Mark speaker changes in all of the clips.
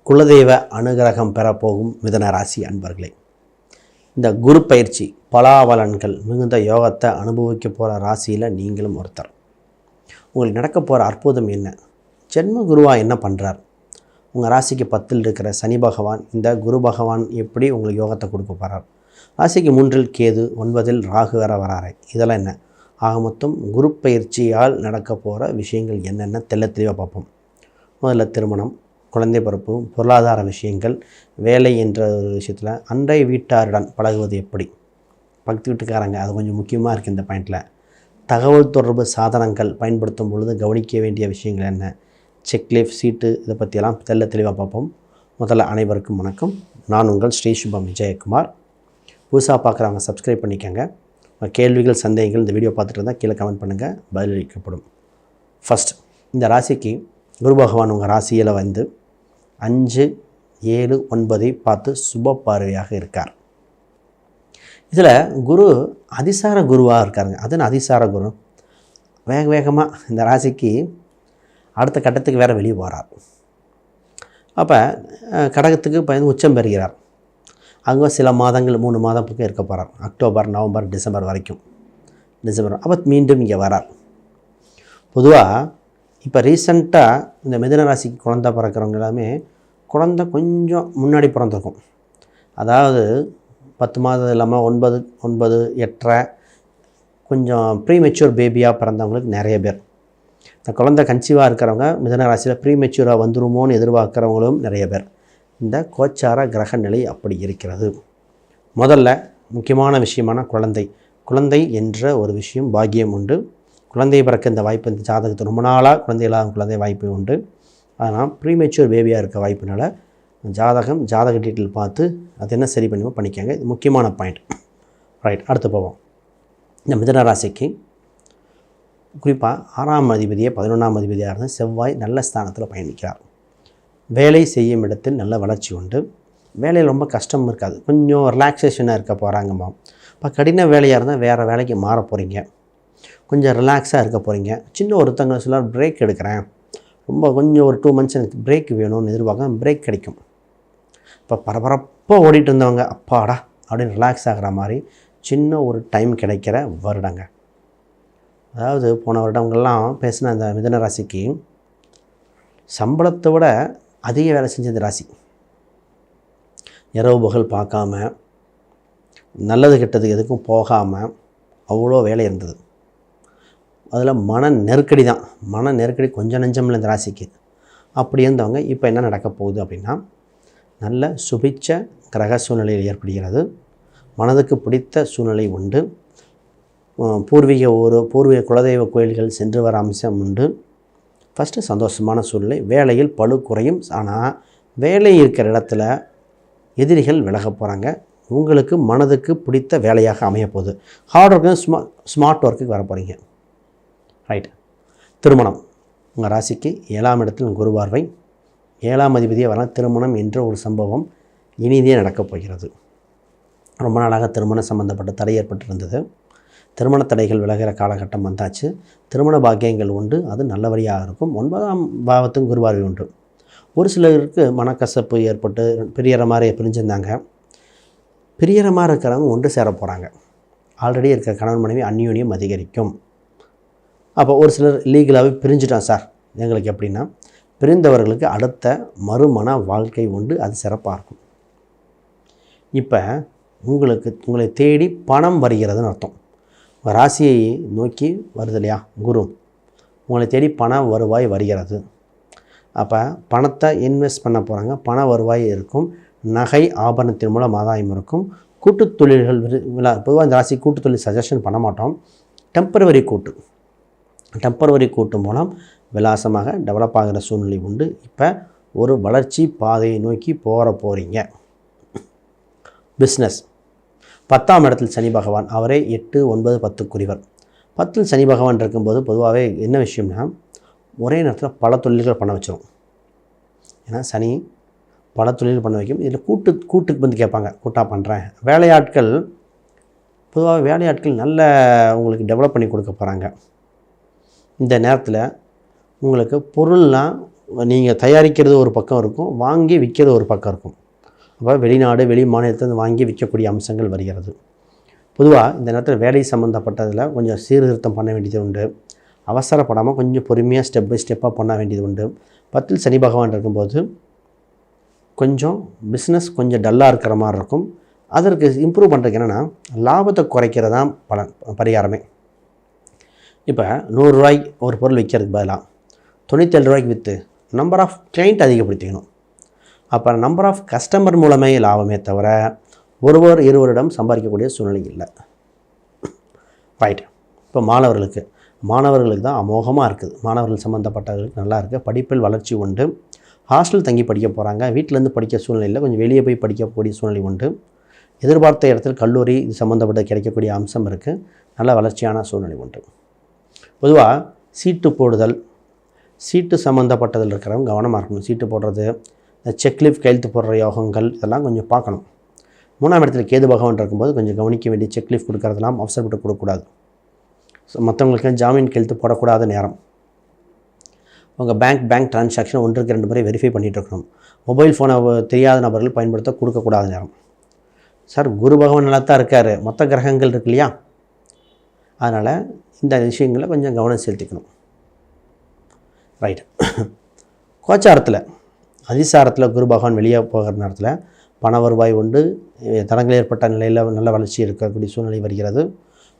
Speaker 1: குலதெய்வ அனுகிரகம் பெறப்போகும் மிதுன ராசி அன்பர்களே, இந்த குரு பயிற்சி பலாபலன்கள் மிகுந்த யோகத்தை அனுபவிக்க போகிற ராசியில் நீங்களும் ஒருத்தர். உங்களுக்கு நடக்க போகிற அற்புதம் என்ன? ஜென்ம குருவாக என்ன பண்ணுறார்? உங்கள் ராசிக்கு 10ல் இருக்கிற சனி பகவான், இந்த குரு பகவான் எப்படி உங்களுக்கு யோகத்தை கொடுக்க போகிறார்? ராசிக்கு 3ல் கேது, 9ல் ராகு வேற வராரு. இதெல்லாம் என்ன? ஆக மொத்தம் குரு பயிற்சியால் நடக்க போகிற விஷயங்கள் என்னென்ன தெளிவாக பார்ப்போம். முதல்ல திருமணம், குழந்தை பிறப்பு, பொருளாதார விஷயங்கள், வேலை என்ற ஒரு விஷயத்தில் அன்றைய வீட்டாருடன் பழகுவது எப்படி, பக்கத்து வீட்டுக்காரங்க, அது கொஞ்சம் முக்கியமாக இருக்குது இந்த பாயிண்டில். தகவல் தொடர்பு சாதனங்கள் பயன்படுத்தும் பொழுது கவனிக்க வேண்டிய விஷயங்கள் என்ன, செக்லீஃப், சீட்டு, இதை பற்றியெல்லாம் தெளிவாக பார்ப்போம். முதல்ல அனைவருக்கும் வணக்கம். நான் உங்கள் ஸ்ரீ சுபம் விஜயகுமார். புதுசாக பார்க்குறவங்க சப்ஸ்கிரைப் பண்ணிக்கோங்க. கேள்விகள், சந்தேகங்கள் இந்த வீடியோ பார்த்துட்டு இருந்தால் கீழே கமெண்ட் பண்ணுங்கள், பதிலளிக்கப்படும். ஃபஸ்ட், இந்த ராசிக்கு குரு பகவான் உங்கள் ராசியில் வந்து 5, 7, 9 பார்த்து சுப பார்வையாக இருக்கார். இதில் குரு அதிசார குருவாக இருக்காருங்க. அது அதிசார குரு வேகமாக இந்த ராசிக்கு அடுத்த கட்டத்துக்கு வேறு வெளியே போகிறார். அப்போ கடகத்துக்கு பயந்து உச்சம் பெறுகிறார். அங்கே சில மாதங்கள் 3 மாதம் பக்கம் இருக்க போகிறார். அக்டோபர், நவம்பர், டிசம்பர் வரைக்கும். அப்போ மீண்டும் இங்கே வரார். பொதுவாக இப்போ ரீசண்டாக இந்த மிதுன ராசிக்கு குழந்தை பிறக்கிறவங்க எல்லாமே குழந்தை கொஞ்சம் முன்னாடி பிறந்திருக்கும். அதாவது 10 மாதம் இல்லாமல் 9, 8.5 கொஞ்சம் ப்ரீமெச்சூர் பேபியாக பிறந்தவங்களுக்கு நிறைய பேர். இந்த குழந்தை கன்சீவாக இருக்கிறவங்க மிதுன ராசியில் ப்ரீமெச்சூராக வந்துருமோன்னு எதிர்பார்க்குறவங்களும் நிறைய பேர். இந்த கோச்சார கிரக நிலை அப்படி இருக்கிறது. முதல்ல முக்கியமான விஷயமான குழந்தை என்ற ஒரு விஷயம் பாக்கியம் உண்டு. குழந்தை பிறக்க இந்த வாய்ப்பு இந்த ஜாதகத்தை ரொம்ப நாளாக குழந்தை வாய்ப்பு உண்டு. அதனால் ப்ரீமெச்சூர் பேபியாக இருக்க வாய்ப்புனால ஜாதக டீட்டெயில் பார்த்து அது என்ன சரி பண்ணிக்கோங்க. இது முக்கியமான பாயிண்ட். ரைட், அடுத்து போவோம். இந்த மிதுன ராசிக்கு குறிப்பாக 6ஆம் அதிபதியை 11ஆம் அதிபதியாக இருந்து செவ்வாய் நல்ல ஸ்தானத்தில் பயணிக்கிறார். வேலை செய்யும் இடத்தில் நல்ல வளர்ச்சி உண்டு. வேலையில் ரொம்ப கஷ்டம் இருக்காது, கொஞ்சம் ரிலாக்ஸேஷனாக இருக்க போகிறாங்கம்மா. இப்போ கடின வேலையாக இருந்தால் வேறு வேலைக்கு மாற போகிறீங்க, கொஞ்சம் ரிலாக்ஸாக இருக்க போகிறீங்க. சின்ன ஒருத்தங்க சிலர் பிரேக் எடுக்கிறேன், ரொம்ப கொஞ்சம் ஒரு 2 months எனக்கு பிரேக் வேணும்னு எதிர்பார்க்க பிரேக் கிடைக்கும். இப்போ பரபரப்பாக ஓடிட்டு இருந்தவங்க அப்பாடா அப்படின்னு ரிலாக்ஸ் ஆகிற மாதிரி சின்ன ஒரு டைம் கிடைக்கிற வருடங்க. அதாவது போன வருடங்கள்லாம் பேசின அந்த மிதுன ராசிக்கு சம்பளத்தை விட அதிக வேலை செஞ்ச இந்த ராசி. இரவு பகல் பார்க்காம, நல்லது கெட்டது எதுக்கும் போகாமல் அவ்வளோ வேலை இருந்தது. அதில் மன நெருக்கடி கொஞ்சம் நெஞ்சமில்லை இந்த ராசிக்கு. அப்படி இருந்தவங்க இப்போ என்ன நடக்க போகுது அப்படின்னா, நல்ல சுபிட்ச கிரக சூழ்நிலையில் ஏற்படுகிறது. மனதுக்கு பிடித்த சூழ்நிலை உண்டு. பூர்வீக குலதெய்வ கோயில்கள் சென்று வர அம்சம் உண்டு. ஃபஸ்ட்டு சந்தோஷமான சூழ்நிலை. வேலையில் பளு குறையும். ஆனால் வேலை இருக்கிற இடத்துல எதிரிகள் விலக போகிறாங்க. உங்களுக்கு மனதுக்கு பிடித்த வேலையாக அமையப்போகுது. ஹார்ட் ஒர்க்கு ஸ்மார்ட் ஒர்க்குக்கு வர போகிறீங்க. ரைட், திருமணம் உங்கள் ராசிக்கு 7ஆம் இடத்தில் குரு பார்வை. 7ஆம் அதிபதியாக வர திருமணம் என்ற ஒரு சம்பவம் இனிதே நடக்கப் போகிறது. ரொம்ப நாளாக திருமணம் சம்பந்தப்பட்ட தடை ஏற்பட்டிருந்தது. திருமண தடைகள் விலகிற காலகட்டம் வந்தாச்சு. திருமண பாக்கியங்கள் உண்டு, அது நல்ல வழியாக இருக்கும். 9ஆம் பாவத்துக்கும் குரு பார்வை உண்டு. ஒரு சிலருக்கு மனக்கசப்பு ஏற்பட்டு பிரியற மாதிரி பிரிஞ்சிருந்தாங்க. பிரியற மாதிரி இருக்கிறவங்க ஒன்று சேர போகிறாங்க. ஆல்ரெடி இருக்கிற கணவன் மனைவி அந்யோன்யம் அதிகரிக்கும். அப்போ ஒரு சிலர் லீகலாகவே பிரிஞ்சுட்டான் சார், எங்களுக்கு எப்படின்னா பிரிந்தவர்களுக்கு அடுத்த மறுமண வாழ்க்கை உண்டு, அது சிறப்பாக இருக்கும். இப்போ உங்களை தேடி பணம் வருகிறதுன்னு அர்த்தம். உங்கள் ராசியை நோக்கி வருது இல்லையா குரு, உங்களை தேடி பண வருவாய் வருகிறது. அப்போ பணத்தை இன்வெஸ்ட் பண்ண போகிறாங்க, பண வருவாய் இருக்கும். நகை ஆபரணத்தின் மூலம் ஆதாயம் இருக்கும். கூட்டுத் தொழில்கள் பொதுவாக இந்த ராசி கூட்டுத் தொழில் சஜஷன் பண்ண மாட்டோம். டெம்பரவரி கூட்டு மூலம் விலாசமாக டெவலப் ஆகிற சூழ்நிலை உண்டு. இப்போ ஒரு வளர்ச்சி பாதையை நோக்கி போகிறீங்க. பிஸ்னஸ் 10ஆம் இடத்தில் சனி பகவான், அவரே 8, 9, 10 குறிவர். 10ல் சனி பகவான் இருக்கும்போது பொதுவாகவே என்ன விஷயம்னா, ஒரே நேரத்தில் பல தொழில்கள் பண்ண வச்சிடும். ஏன்னா சனி பல தொழில் பண்ண வைக்கும். இதில் கூட்டுக்கு வந்து கேட்பாங்க, கூட்டாக பண்ணுறேன். வேலையாட்கள் நல்ல உங்களுக்கு டெவலப் பண்ணி கொடுக்க போகிறாங்க. இந்த நேரத்தில் உங்களுக்கு பொருள்லாம் நீங்கள் தயாரிக்கிறது ஒரு பக்கம் இருக்கும், வாங்கி விற்கிறது ஒரு பக்கம் இருக்கும். அப்போ வெளிநாடு வெளி மாநிலத்திலிருந்து வாங்கி விற்கக்கூடிய அம்சங்கள் வருகிறது. பொதுவாக இந்த நேரத்தில் வேலை சம்மந்தப்பட்டதில் கொஞ்சம் சீர்திருத்தம் பண்ண வேண்டியது உண்டு. அவசரப்படாமல் கொஞ்சம் பொறுமையாக ஸ்டெப் பை ஸ்டெப்பாக பண்ண வேண்டியது உண்டு. 10ல் சனி பகவான் இருக்கும்போது கொஞ்சம் பிஸ்னஸ் கொஞ்சம் டல்லாக இருக்கிற மாதிரி இருக்கும். அதற்கு இம்ப்ரூவ் பண்ணுறதுக்கு என்னென்னா, லாபத்தை குறைக்கிறது தான் பரிகாரமே. இப்போ 100 ரூபாய்க்கு ஒரு பொருள் விற்கிறதுக்கு பதிலாக 97 ரூபாய்க்கு விற்று நம்பர் ஆஃப் கிளைண்ட் அதிகப்படுத்திக்கணும். அப்போ நம்பர் ஆஃப் கஸ்டமர் மூலமே லாபமே தவிர ஒருவர் இருவரிடம் சம்பாதிக்கக்கூடிய சூழ்நிலை இல்லை. ரைட். இப்போ மாணவர்களுக்கு தான் அமோகமாக இருக்குது. மாணவர்கள் சம்மந்தப்பட்டவர்களுக்கு நல்லா இருக்குது. படிப்பில் வளர்ச்சி உண்டு. ஹாஸ்டல் தங்கி படிக்க போகிறாங்க. வீட்டிலேருந்து படிக்க சூழ்நிலையில் கொஞ்சம் வெளியே போய் படிக்கக்கூடிய சூழ்நிலை உண்டு. எதிர்பார்த்த இடத்தில் கல்லூரி இது சம்மந்தப்பட்ட கிடைக்கக்கூடிய அம்சம் இருக்குது. நல்ல வளர்ச்சியான சூழ்நிலை உண்டு. பொதுவாக சீட்டு போடுதல், சீட்டு சம்மந்தப்பட்டதில் இருக்கிறவங்க கவனமாக இருக்கணும். சீட்டு போடுறது, இந்த செக்லீஃப் கையெழுத்து போடுற யோகங்கள் இதெல்லாம் கொஞ்சம் பார்க்கணும். 3ஆம் இடத்துல கேது பகவான் இருக்கும்போது கொஞ்சம் கவனிக்க வேண்டிய செக்லீஃப் கொடுக்கறதெல்லாம் அவசரப்பட்டு கொடுக்கக்கூடாது. ஸோ மற்றவங்களுக்கு ஜாமீன் கையெழுத்து போடக்கூடாத நேரம். உங்கள் பேங்க் ட்ரான்சாக்ஷன் 1க்கு 2 முறை வெரிஃபை பண்ணிகிட்டு இருக்கணும். மொபைல் ஃபோனை தெரியாத நபர்கள் பயன்படுத்த கொடுக்கக்கூடாத நேரம். சார் குரு பகவான் நல்லா தான் இருக்கார், மொத்த கிரகங்கள் இருக்கு இல்லையா, அதனால் இந்த விஷயங்களை கொஞ்சம் கவனம் செலுத்திக்கணும். ரைட். கோச்சாரத்தில் அதிசாரத்தில் குரு பகவான் வெளியே போகிற நேரத்தில் பண வருவாய் உண்டு. தடங்கள் ஏற்பட்ட நிலையில் நல்ல வளர்ச்சி இருக்கக்கூடிய சூழ்நிலை வருகிறது.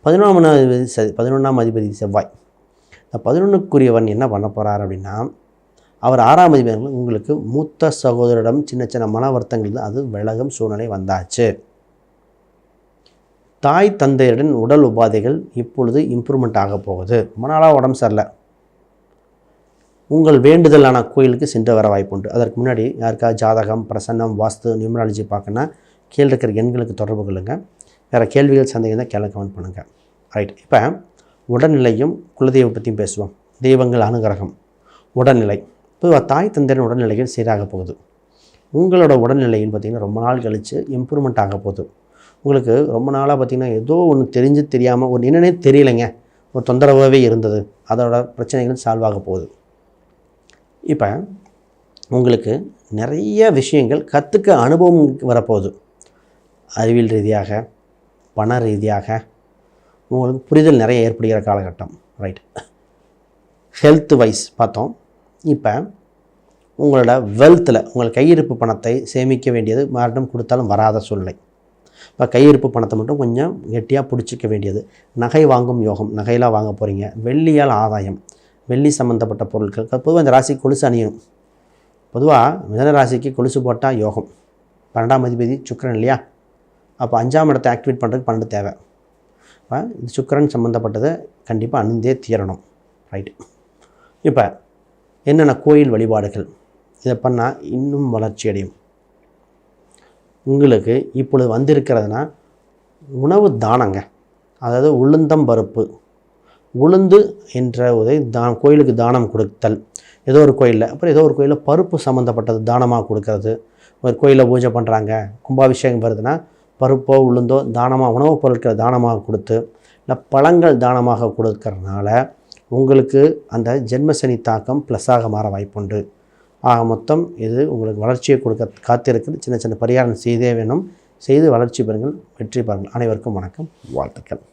Speaker 1: 11ஆம் அதிபதி செவ்வாய். இந்த 11க்குரியவன் என்ன பண்ண போகிறார் அப்படின்னா, அவர் 6ஆம் அதிபதி உங்களுக்கு மூத்த சகோதரிடம் சின்ன சின்ன மன வருத்தங்கள் அது விலகும் சூழ்நிலை வந்தாச்சு. தாய் தந்தையுடன் உடல் உபாதைகள் இப்பொழுது இம்ப்ரூவ்மெண்ட் ஆக போகுது. ரொம்ப நாளாக உடம்பு சரியில்லை. உங்கள் வேண்டுதலான கோயிலுக்கு சென்று வர வாய்ப்பு உண்டு. அதற்கு முன்னாடி யாருக்காவது ஜாதகம், பிரசன்னம், வாஸ்து, நியூமராலஜி பார்க்கணுன்னா கீழே இருக்கிற எண்களுக்கு தொடர்பு கொள்ளுங்கள். வேறு கேள்விகள் சந்தேகம் தான் கேள்வி கமெண்ட் பண்ணுங்கள். ரைட். இப்போ உடல்நிலையும் குலதெய்வம் பற்றியும் பேசுவோம். தெய்வங்கள் அனுகிரகம், உடல்நிலை. பொதுவாக தாய் தந்தையின் உடல்நிலைகள் சீராக போகுது. உங்களோட உடல்நிலைன்னு பார்த்திங்கன்னா ரொம்ப நாள் கழித்து இம்ப்ரூவ்மெண்ட் ஆக போகுது. உங்களுக்கு ரொம்ப நாளாக பார்த்திங்கன்னா ஏதோ ஒன்று தெரிஞ்சு தெரியாமல் ஒரு என்னன்னே தெரியலைங்க, ஒரு தொந்தரவாகவே இருந்தது, அதோட பிரச்சனைகள் சால்வ் ஆக போகுது. இப்போ உங்களுக்கு நிறைய விஷயங்கள் கற்றுக்க அனுபவம் வரப்போகுது. அறிவியல் ரீதியாக, பண ரீதியாக உங்களுக்கு புரிதல் நிறைய ஏற்படுகிற காலகட்டம். ரைட். ஹெல்த் வைஸ் பார்த்தோம். இப்போ உங்களோட வெல்த்தில் உங்கள் கையிருப்பு பணத்தை சேமிக்க வேண்டியது மாரிடம் கொடுத்தாலும் வராத சூழ்நிலை. இப்போ கையிருப்பு பணத்தை மட்டும் கொஞ்சம் கெட்டியாக பிடிச்சிக்க வேண்டியது. நகை வாங்கும் யோகம், நகையெல்லாம் வாங்க போகிறீங்க. வெள்ளியால் ஆதாயம், வெள்ளி சம்மந்தப்பட்ட பொருட்கள். பொதுவாக இந்த ராசி கொலுசு அணியணும். பொதுவாக மிதன ராசிக்கு கொலுசு போட்டால் யோகம். 12ஆம் அதிபதி சுக்கிரன் இல்லையா, அப்போ 5ஆம் இடத்தை ஆக்டிவேட் பண்ணுறதுக்கு 12 தேவை. இப்போ இது சுக்கிரன் சம்மந்தப்பட்டதை கண்டிப்பாக அணிந்தே தீரணும். ரைட்டு. இப்போ என்னென்ன கோயில் வழிபாடுகள் இதை பண்ணால் இன்னும் வளர்ச்சி அடையும். உங்களுக்கு இப்பொழுது வந்திருக்கிறதுனா உணவு தானங்க. அதாவது உளுந்தம்பருப்பு, உளுந்து என்ற உதை கோயிலுக்கு தானம் கொடுத்தல். ஏதோ ஒரு கோயிலில், அப்புறம் ஏதோ ஒரு கோயிலில் பருப்பு சம்மந்தப்பட்டது தானமாக கொடுக்கறது. ஒரு கோயிலில் பூஜை பண்ணுறாங்க, கும்பாபிஷேகம் வருதுன்னா பருப்போ உளுந்தோ தானமாக, உணவுப் பொருட்களை தானமாக கொடுத்து, இல்லை பழங்கள் தானமாக கொடுக்கறதுனால உங்களுக்கு அந்த ஜென்மசனி தாக்கம் ப்ளஸ்ஸாக மாற வாய்ப்புண்டு. ஆக மொத்தம் இது உங்களுக்கு வளர்ச்சியை கொடுக்க காத்திருக்குது. சின்ன சின்ன பரிகாரம் செய்தே வேணும். செய்து வளர்ச்சி பெறுங்கள், வெற்றி பெறுங்கள். அனைவருக்கும் வணக்கம், வாழ்த்துக்கள்.